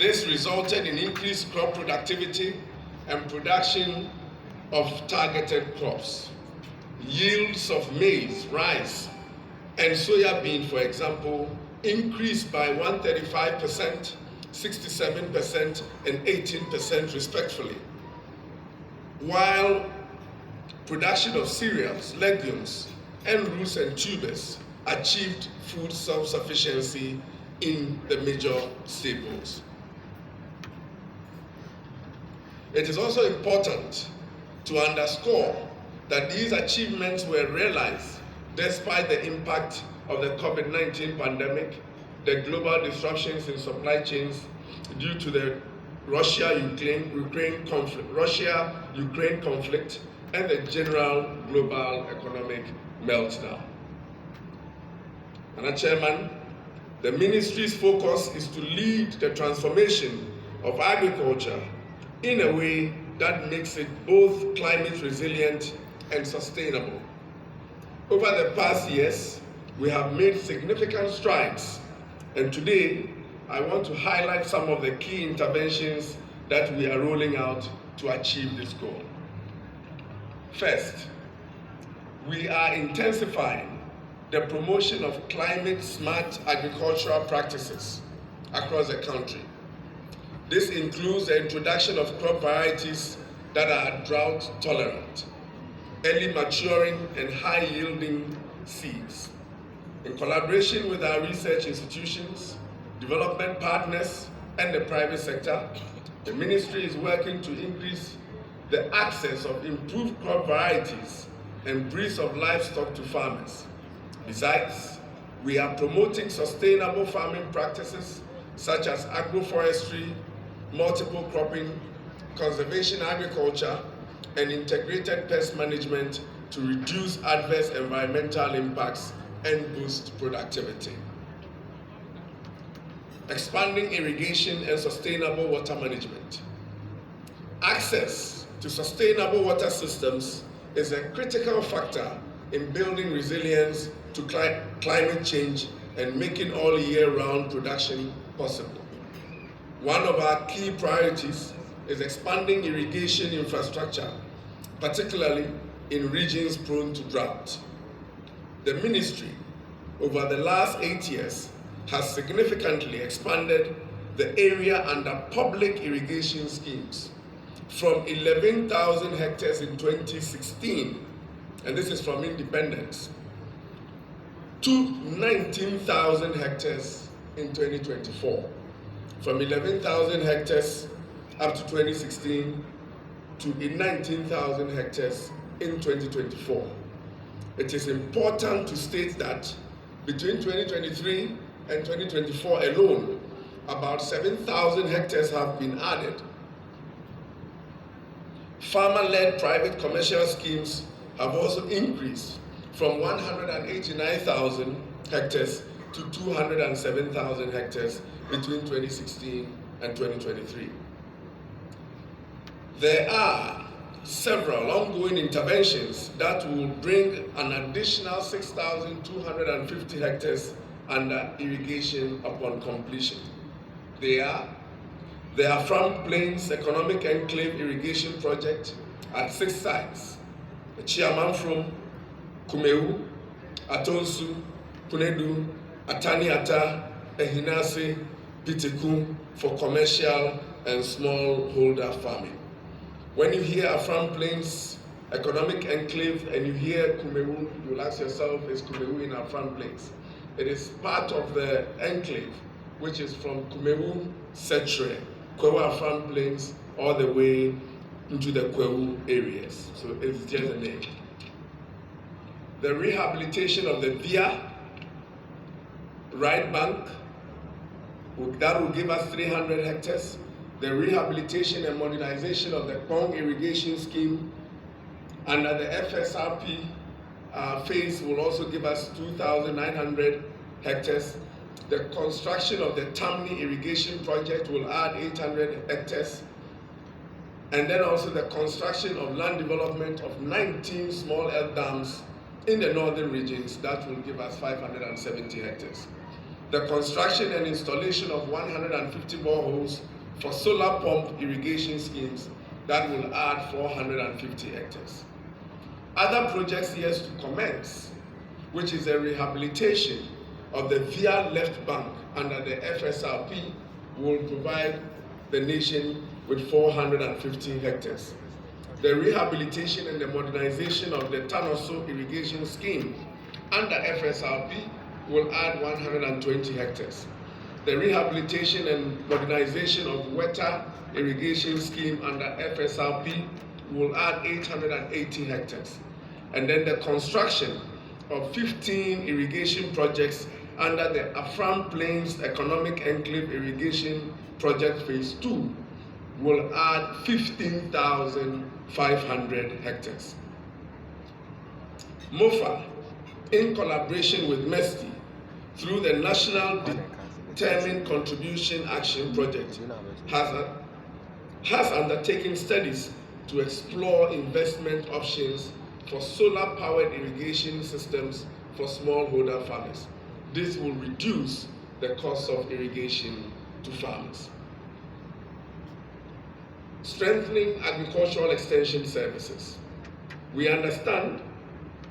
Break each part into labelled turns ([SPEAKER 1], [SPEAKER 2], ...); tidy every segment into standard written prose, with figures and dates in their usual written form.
[SPEAKER 1] This resulted in increased crop productivity and production of targeted crops. Yields of maize, rice, and soya bean, for example, increased by 135%, 67%, and 18% respectively, while production of cereals, legumes, and roots and tubers achieved food self-sufficiency in the major staples. It is also important to underscore that these achievements were realized despite the impact of the COVID-19 pandemic, the global disruptions in supply chains due to the Russia-Ukraine conflict, and the general global economic meltdown. Madam Chairman, the ministry's focus is to lead the transformation of agriculture in a way that makes it both climate resilient and sustainable. Over the past years, we have made significant strides, and today I want to highlight some of the key interventions that we are rolling out to achieve this goal. First, we are intensifying the promotion of climate-smart agricultural practices across the country. This includes the introduction of crop varieties that are drought-tolerant, early maturing and high-yielding seeds. In collaboration with our research institutions, development partners, and the private sector, the ministry is working to increase the access of improved crop varieties and breeds of livestock to farmers. Besides, we are promoting sustainable farming practices such as agroforestry, multiple cropping, conservation agriculture, and integrated pest management to reduce adverse environmental impacts and boost productivity. Expanding irrigation and sustainable water management. Access to sustainable water systems is a critical factor in building resilience to climate change and making all year-round production possible. One of our key priorities is expanding irrigation infrastructure, particularly in regions prone to drought. The ministry, over the last 8 years, has significantly expanded the area under public irrigation schemes from 11,000 hectares in 2016, and this is from independence, to 19,000 hectares in 2024. From 11,000 hectares up to 2016 to 19,000 hectares in 2024. It is important to state that between 2023 and 2024 alone, about 7,000 hectares have been added. Farmer-led private commercial schemes have also increased from 189,000 hectares to 207,000 hectares between 2016 and 2023. There are several ongoing interventions that will bring an additional 6,250 hectares under irrigation upon completion. They are the Afram Plains Economic Enclave Irrigation Project at 6 sites: Chiamanfrom, Kumewu, Atonsu, Kunedu, Ataniata, Ehinase, Pitiku for commercial and smallholder farming. When you hear Afram Plains Economic Enclave and you hear Kumewu, you'll ask yourself, is Kumewu in Afram Plains? It is part of the enclave, which is from Kumewu, Setre, Kwewu Afram Plains, all the way into the Kwewu areas. So it's just a name. The rehabilitation of the Via right bank, that will give us 300 hectares. The rehabilitation and modernization of the Kpong irrigation scheme under the FSRP phase will also give us 2,900 hectares. The construction of the Tamni irrigation project will add 800 hectares. And then also the construction of land development of 19 small elk dams in the northern regions, that will give us 570 hectares. the construction and installation of 150 boreholes for solar pump irrigation schemes that will add 450 hectares. Other projects yet to commence, which is a rehabilitation of the VIA left bank under the FSRP, will provide the nation with 450 hectares. The rehabilitation and the modernization of the Tanoso irrigation scheme under FSRP will add 120 hectares. The rehabilitation and modernization of Weta irrigation scheme under FSRP will add 880 hectares. And then the construction of 15 irrigation projects under the Afram Plains Economic Enclave Irrigation Project Phase 2 will add 15,500 hectares. MOFA, in collaboration with MESTI, through the National Determined Contribution Action Project, has undertaken studies to explore investment options for solar-powered irrigation systems for smallholder farmers. This will reduce the cost of irrigation to farmers. Strengthening agricultural extension services. We understand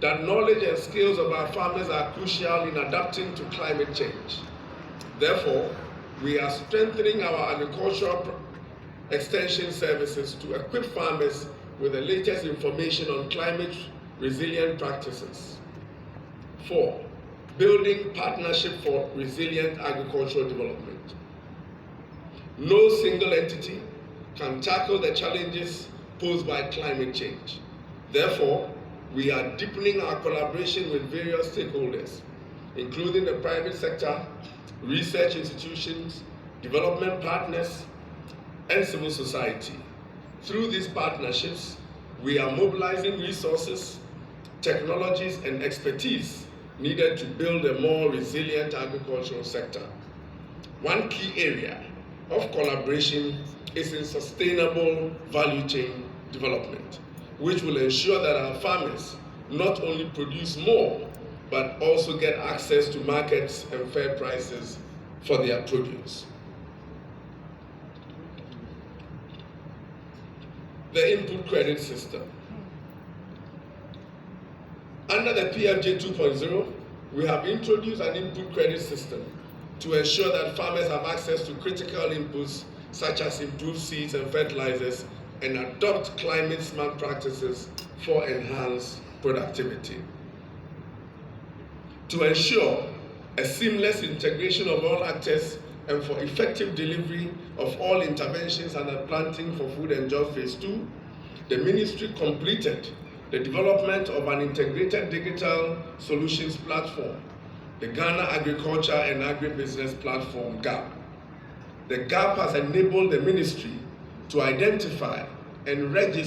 [SPEAKER 1] that knowledge and skills of our farmers are crucial in adapting to climate change. Therefore, we are strengthening our agricultural extension services to equip farmers with the latest information on climate resilient practices. 4. Building partnership for resilient agricultural development. No single entity can tackle the challenges posed by climate change. Therefore, we are deepening our collaboration with various stakeholders, including the private sector, research institutions, development partners, and civil society. Through these partnerships, we are mobilizing resources, technologies, and expertise needed to build a more resilient agricultural sector. One key area of collaboration is in sustainable value chain development, which will ensure that our farmers not only produce more, but also get access to markets and fair prices for their produce. The input credit system. Under the PFJ 2.0, we have introduced an input credit system to ensure that farmers have access to critical inputs such as improved seeds and fertilizers and adopt climate-smart practices for enhanced productivity. To ensure a seamless integration of all actors and for effective delivery of all interventions under Planting for Food and Jobs Phase 2, the Ministry completed the development of an integrated digital solutions platform, the Ghana Agriculture and Agribusiness Platform, GAP. The GAP has enabled the Ministry to identify and register